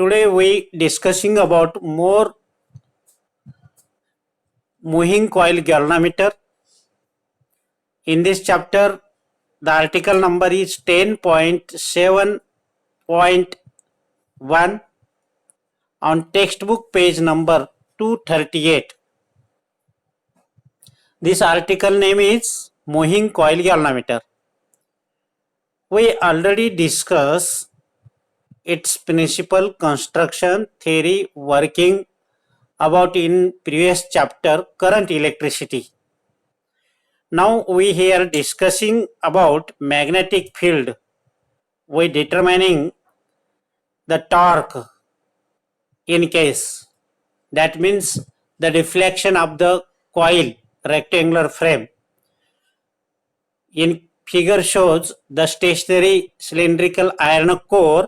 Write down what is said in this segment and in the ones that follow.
Today we discussing about more moving coil galvanometer. In this chapter, the article number is 10.7.1 on textbook page number 238. This article name is moving coil galvanometer. We already discussed its principle, construction, theory, working about in previous chapter current electricity. Now we here discussing about magnetic field. We determining the torque in case, that means the deflection of the coil rectangular frame. In figure shows the stationary cylindrical iron core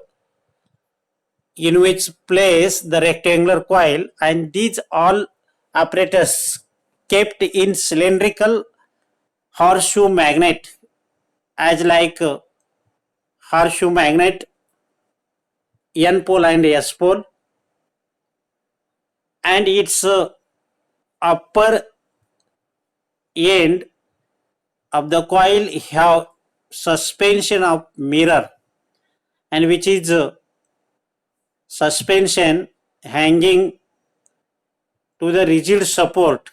in which place the rectangular coil, and these all apparatus kept in cylindrical horseshoe magnet as like horseshoe magnet, N pole and S pole, and its upper end of the coil have suspension of mirror, and which is suspension hanging to the rigid support,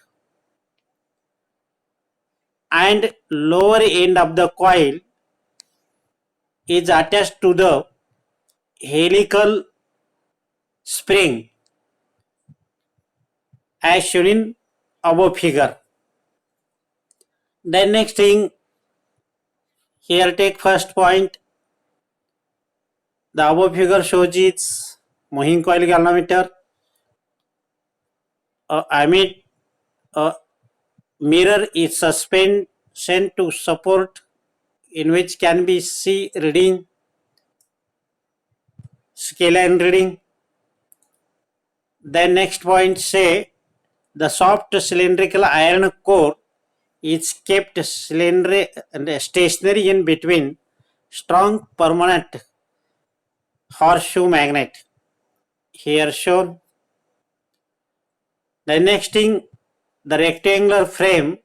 and lower end of the coil is attached to the helical spring as shown in above figure. Then next thing, here take first point. The above figure shows its moving coil galvanometer. A mirror is suspension to support in which can be see reading, scalar reading. Then next point say the soft cylindrical iron core is kept stationary in between strong permanent horseshoe magnet here shown. The next thing, the rectangular frame,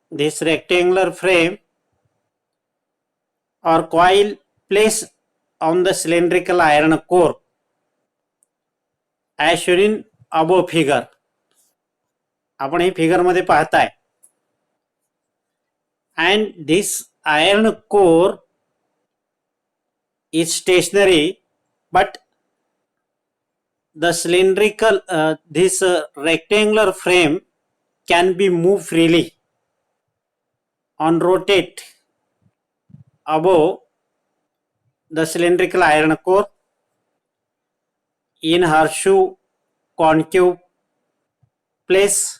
this rectangular frame or coil placed on the cylindrical iron core as shown in above figure. आपण हे figure मध्ये पाहताय, and this iron core is stationary, but the cylindrical this rectangular frame can be moved freely on rotate above the cylindrical iron core in horseshoe concave place.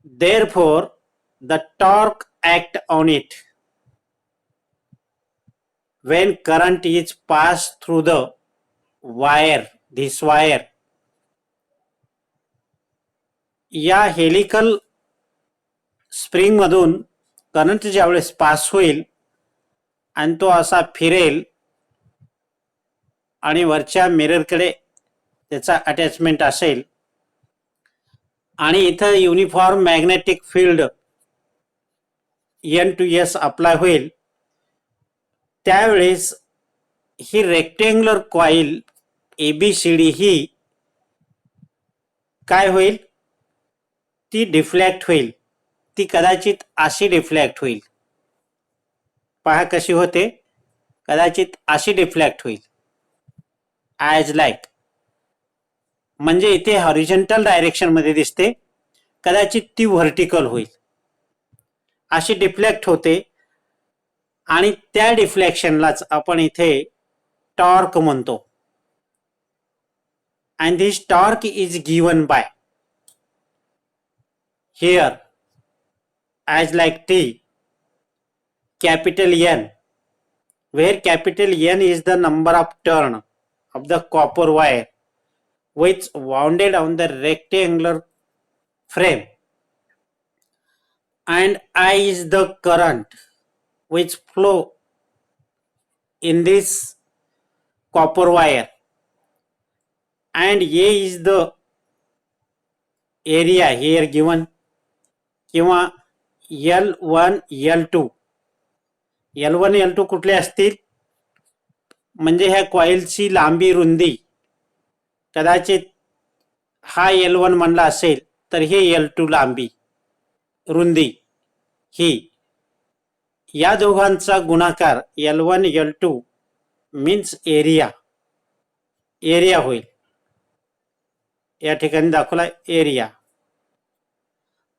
Therefore, the torque act on it when current is passed through the wire, this wire. या helical spring मधून current ज्यावेळेस pass होईल आणि तो असा फिरेल आणि वरच्या मिररकडे त्याचा अटॅचमेंट असेल, आणि इथं uniform magnetic field N to S apply होईल, त्यावेळेस ही रेक्टेंग्युलर कॉइल ABCD ही काय होईल, ती डिफ्लेक्ट होईल. ती कदाचित अशी डिफ्लेक्ट होईल. पहा कशी होते, कदाचित अशी डिफ्लेक्ट होईल ॲज लाईक, म्हणजे इथे हॉरिझॉन्टल डायरेक्शन मध्ये दिसते, कदाचित ती व्हर्टिकल होईल. अशी डिफ्लेक्ट होते, आणि त्या डिफ्लेक्शनलाच आपण इथे टॉर्क म्हणतो. and this torque is given by here as like T, capital N, where capital N is the number of turn of the copper wire which wounded on the rectangular frame, and I is the current which flow in this copper wire and A is the area here given, किंवा L1 L2 L1 L2 कुठले असतील, म्हणजे ह्या कॉइलची लांबी रुंदी कदाचित हा L1 म्हणला असेल तर हे L2 लांबी रुंदी ही या दोघांचा गुणाकार L1 L2 मीन्स एरिया होईल. या ठिकाणी दाखवला area.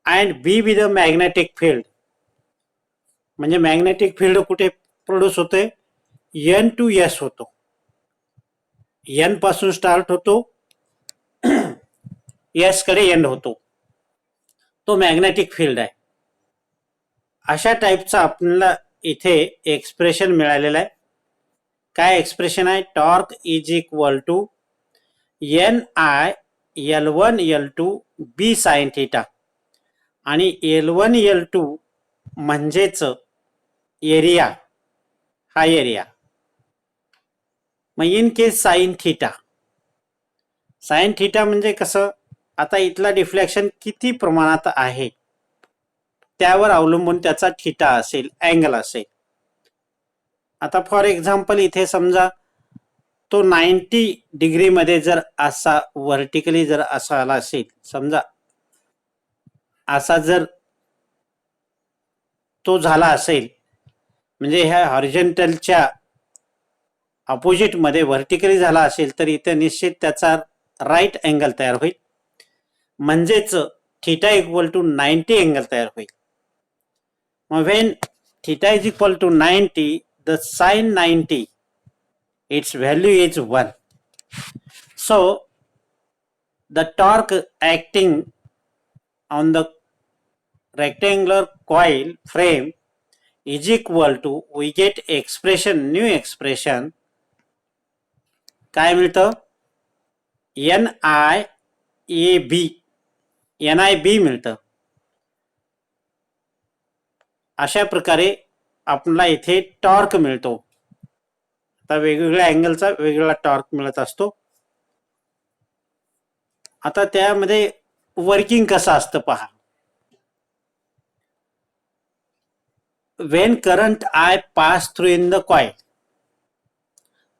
And B with the magnetic field, म्हणजे मॅग्नेटिक फील्ड कुठे प्रोड्यूस होते, N टू S होतो. N पासून स्टार्ट होतो, S कडे एंड होतो, तो मॅग्नेटिक फील्ड आहे. अशा टाईपचा आपल्याला इथे एक्सप्रेशन मिळालेलं आहे. काय एक्सप्रेशन आहे, torque is equal to NI L1 L2 B sine theta, आणि L1 L2 म्हणजेच एरिया, हा एरिया. मग in case sine theta, sine theta म्हणजे कसं, आता इथला डिफ्लेक्शन किती प्रमाणात आहे त्यावर अवलंबून त्याचा थिटा असेल, अँगल असेल. आता फॉर एक्झाम्पल इथे समजा तो 90 डिग्री मध्ये जर असा व्हर्टिकली जर असा आला असेल, समजा असा जर तो झाला असेल, म्हणजे ह्या हॉरिझॉन्टलच्या अपोजिट मध्ये व्हर्टिकली झाला असेल, तर इथे निश्चित त्याचा राईट अँगल तयार होईल, म्हणजेच थिटा इक्वल टू 90 अँगल तयार होईल. मग when theta is equal to 90, the sine 90 its value is 1. So the torque acting on the rectangular coil frame is equal to, we get expression, new expression, काय मिळतं, NIB मिळतं. अशा प्रकारे आपल्याला इथे टॉर्क मिळतो. आता वेगवेगळ्या अँगलचा वेगवेगळा टॉर्क मिळत असतो. आता त्यामध्ये वर्किंग कसं असतं पहा. When current I pass through in the coil,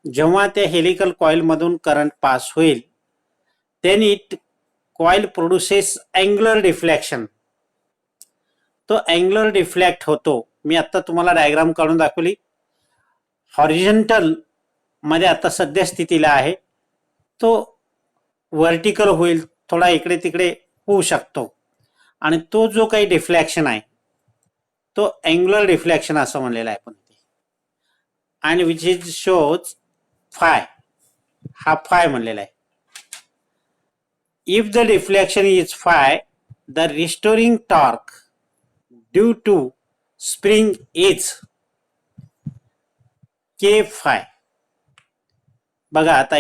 जेव्हा त्या हेलिकल कॉइल मधून करंट पास होईल, then it coil produces angular deflection. तो अँग्युलर डिफ्लेक्ट होतो. मी आता तुम्हाला डायग्राम काढून दाखवली. हॉरिझॉन्टल मध्ये आता सध्या स्थितीला आहे, तो व्हर्टिकल होईल, थोडा इकडे तिकडे होऊ शकतो, आणि तो जो काही डिफ्लेक्शन आहे तो अँग्युलर डिफ्लेक्शन असं म्हणलेला आहे. पण आणि विच इज शोज फाय, हा फाय म्हणलेला आहे. If the deflection is phi, the restoring torque due to spring is K phi. बघा आता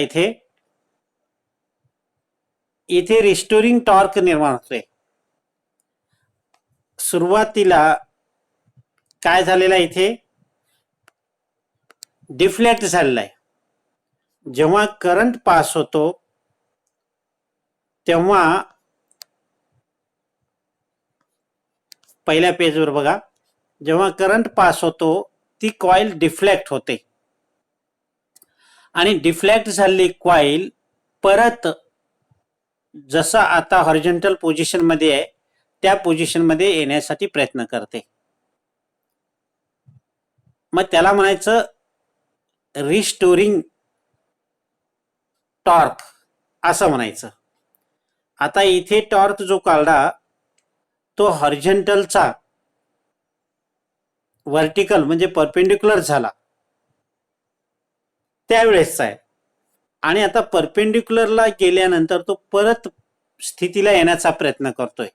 इथे रिस्टोरिंग टॉर्क निर्माण होतोय. सुरुवातीला काय झालेलं आहे, इथे डिफ्लेक्ट झालेला आहे. जेव्हा करंट पास होतो तेव्हा पहिल्या पेजवर बघा, जेव्हा करंट पास होतो ती कॉइल डिफ्लेक्ट होते, आणि डिफ्लेक्ट झालेली कॉइल परत जसा आता हॉरिझॉन्टल पोझिशन मध्ये आहे त्या पोझिशन मध्ये येण्यासाठी प्रयत्न करते. मग त्याला म्हणायचं रिस्टोरिंग टॉर्क असं म्हणायचं. आता इथे टॉर्क जो काढला तो हॉरिझॉन्टलचा व्हर्टिकल म्हणजे परपेंडिक्युलर झाला त्यावेळेसचा आहे, आणि आता परपेंडिक्युलरला गेल्यानंतर तो परत स्थितीला येण्याचा प्रयत्न करतोय,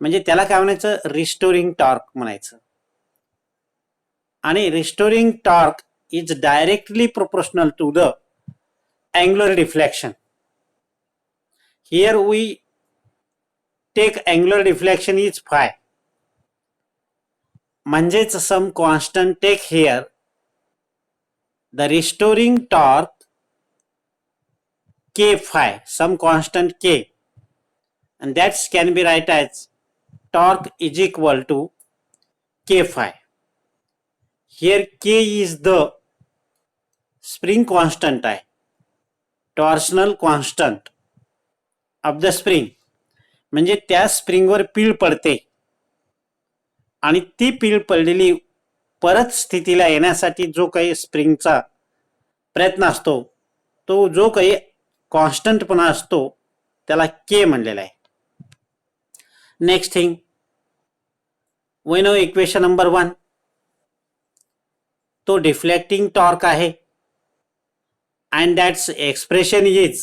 म्हणजे त्याला काय म्हणायचं, रिस्टोरिंग टॉर्क म्हणायचं. आणि restoring torque is directly proportional to the angular deflection. Here we take angular deflection is phi, म्हणजेच some constant take here, the restoring torque K phi, some constant K, and that can be write as torque is equal to K phi. Here K is the spring constant आहे, torsional constant of the spring, म्हणजे त्या स्प्रिंगवर पीळ पडते आणि ती पीळ पडलेली परत स्थितीला येण्यासाठी जो काही स्प्रिंगचा प्रयत्न असतो, तो जो काही कॉन्स्टंटपणा असतो त्याला के म्हणलेला आहे. Next thing, we know equation number 1, तो डिफ्लेक्टिंग टॉर्क आहे and that's expression is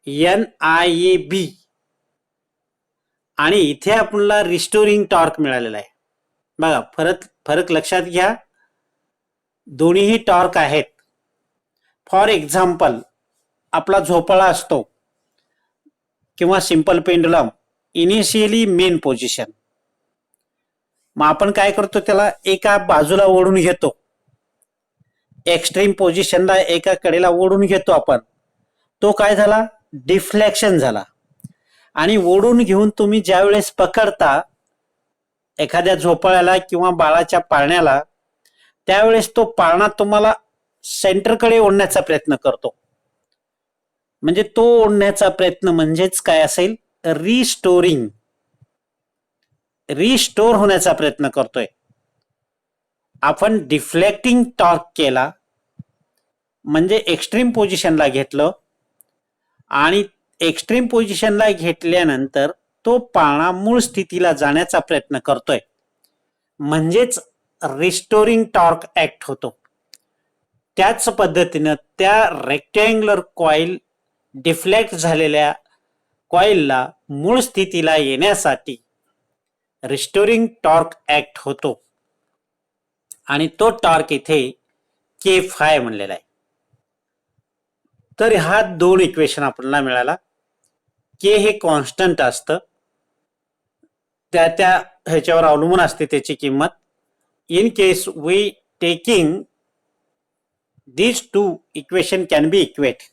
NIAB, आणि इथे आपल्याला रिस्टोरिंग टॉर्क मिळालेला आहे. बघा फरक लक्षात घ्या, दोन्हीही टॉर्क आहेत. फॉर एक्झाम्पल, आपला झोपाळा असतो किंवा simple pendulum initially main position, मग आपण काय करतो, त्याला एका बाजूला ओढून घेतो, एक्स्ट्रीम पोझिशनला एका कडेला ओढून घेतो आपण, तो काय झाला, डिफ्लेक्शन झाला. आणि ओढून घेऊन तुम्ही ज्या वेळेस पकडता एखाद्या झोपाळ्याला किंवा बाळाच्या पाळण्याला, त्यावेळेस तो पाळणा तुम्हाला सेंटरकडे ओढण्याचा प्रयत्न करतो. म्हणजे तो ओढण्याचा प्रयत्न म्हणजेच काय असेल, रिस्टोर होण्याचा प्रयत्न करतोय. आपण डिफ्लेक्टिंग टॉर्क केला म्हणजे एक्स्ट्रीम पोझिशनला घेतलं, आणि एक्स्ट्रीम पोझिशनला घेतल्यानंतर तो पाळणा मूळ स्थितीला जाण्याचा प्रयत्न करतोय, म्हणजेच रिस्टोरिंग टॉर्क ऍक्ट होतो. त्याच पद्धतीनं त्या रेक्टँग्युलर कॉईल डिफ्लेक्ट झालेल्या कॉईलला मूळ स्थितीला येण्यासाठी रिस्टोरिंग टॉर्क ऍक्ट होतो, आणि तो टॉर्क इथे के फाय म्हणलेला आहे. तर हा दोन इक्वेशन आपल्याला मिळाला. के हे कॉन्स्टंट असतं, त्या ह्याच्यावर अवलंबून असते त्याची किंमत. In case we taking these two equation can be equate.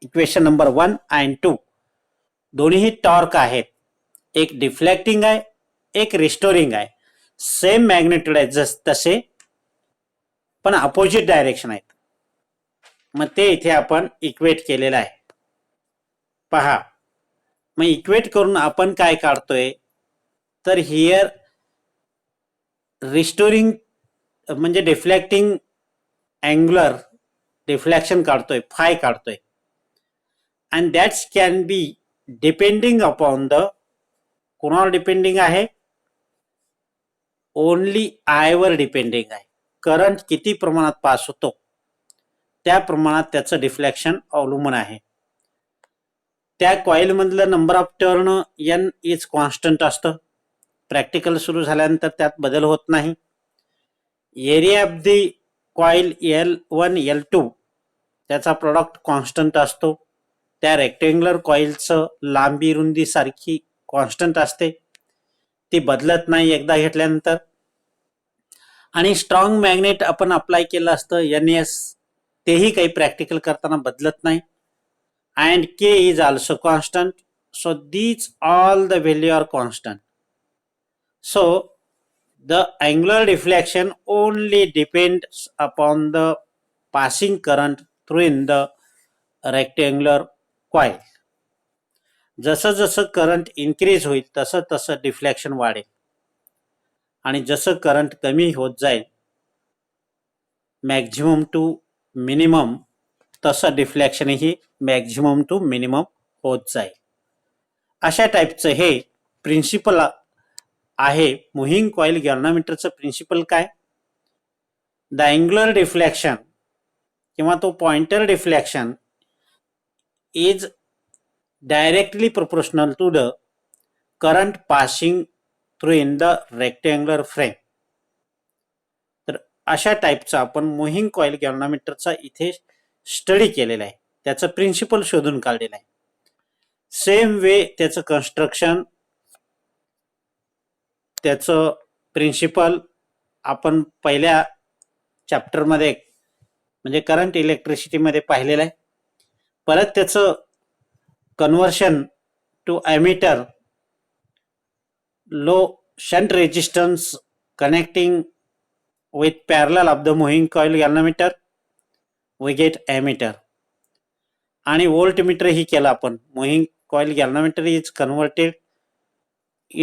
Equation number 1 and 2 दोन्ही टॉर्क आहेत, एक डिफ्लेक्टिंग आहे, एक रिस्टोरिंग आहे. सेम मॅग्नेट्यूड आहे तसे, पण अपोजिट डायरेक्शन आहेत. मग ते इथे आपण इक्वेट केलेलं आहे. पहा, मग इक्वेट करून आपण काय काढतोय, तर हियर रिस्टोरिंग म्हणजे डिफ्लेक्टिंग अँग्युलर डिफ्लेक्शन काढतोय, फाय काढतोय, and that's can be depending upon the, कोणावर डिपेंडिंग आहे, ओनली आयवर डिपेंडिंग आहे. करंट किती प्रमाणात पास होतो त्या प्रमाणात त्याचं डिफ्लेक्शन अवलंबून आहे. त्या कॉईल मधलं number of turn N is constant असतं. प्रॅक्टिकल सुरू झाल्यानंतर त्यात बदल होत नाही. Area of the coil L1 L2 त्याचा प्रॉडक्ट कॉन्स्टंट असतो. त्या रेक्टेंग्युलर कॉईलचं लांबी रुंदी सारखी कॉन्स्टंट असते, ती बदलत नाही एकदा घेतल्यानंतर. आणि स्ट्रॉंग मॅग्नेट आपण अप्लाय केलं असतं NS, तेही काही प्रॅक्टिकल करताना बदलत नाही. And K is also constant. So these all the value are constant. So the angular deflection only depends upon the passing current through in the rectangular coil. जसं जसं करंट इन्क्रीज होईल तसं तसं डिफ्लेक्शन वाढेल, आणि जसं करंट कमी होत जाईल मॅक्झिमम टू मिनिमम, तसं डिफ्लेक्शनही मॅक्झिमम टू मिनिमम होत जाईल. अशा टाईपचं हे प्रिन्सिपल आहे. मुव्हिंग कॉईल गॅल्व्हनोमीटरचं प्रिन्सिपल काय, द अँग्युलर डिफ्लेक्शन किंवा तो pointer deflection is directly proportional to the current passing through in the rectangular frame. तर अशा टाईपचा आपण मुव्हिंग कॉईल गॅल्व्हनोमीटरचा इथे स्टडी केलेला आहे, त्याचं प्रिन्सिपल शोधून काढलेलं आहे. सेम वे त्याचं कन्स्ट्रक्शन, त्याचं प्रिन्सिपल आपण पहिल्या चॅप्टरमध्ये म्हणजे करंट इलेक्ट्रिसिटीमध्ये पाहिलेलं आहे. परत त्याचं conversion to ammeter, low shunt resistance connecting with parallel of the moving coil galvanometer we get ammeter. आणि voltmeter ही केलं आपण. moving coil galvanometer is converted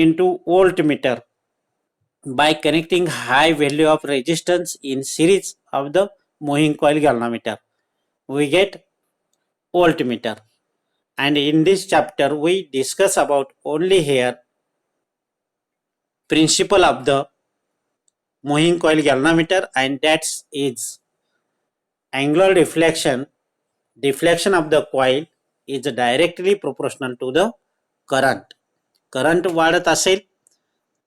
into voltmeter by connecting high value of resistance in series of the moving coil galvanometer. We get voltmeter. And in this chapter we discuss about only here principle of the moving coil galvanometer, and that is angular deflection of the coil is directly proportional to the current. Current वाढत असेल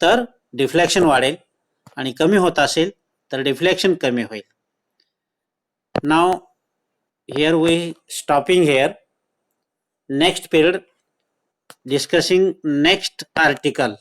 तर deflection वाढेल आणि कमी होत असेल तर deflection कमी होईल. Now here we stopping here. Next period discussing next article.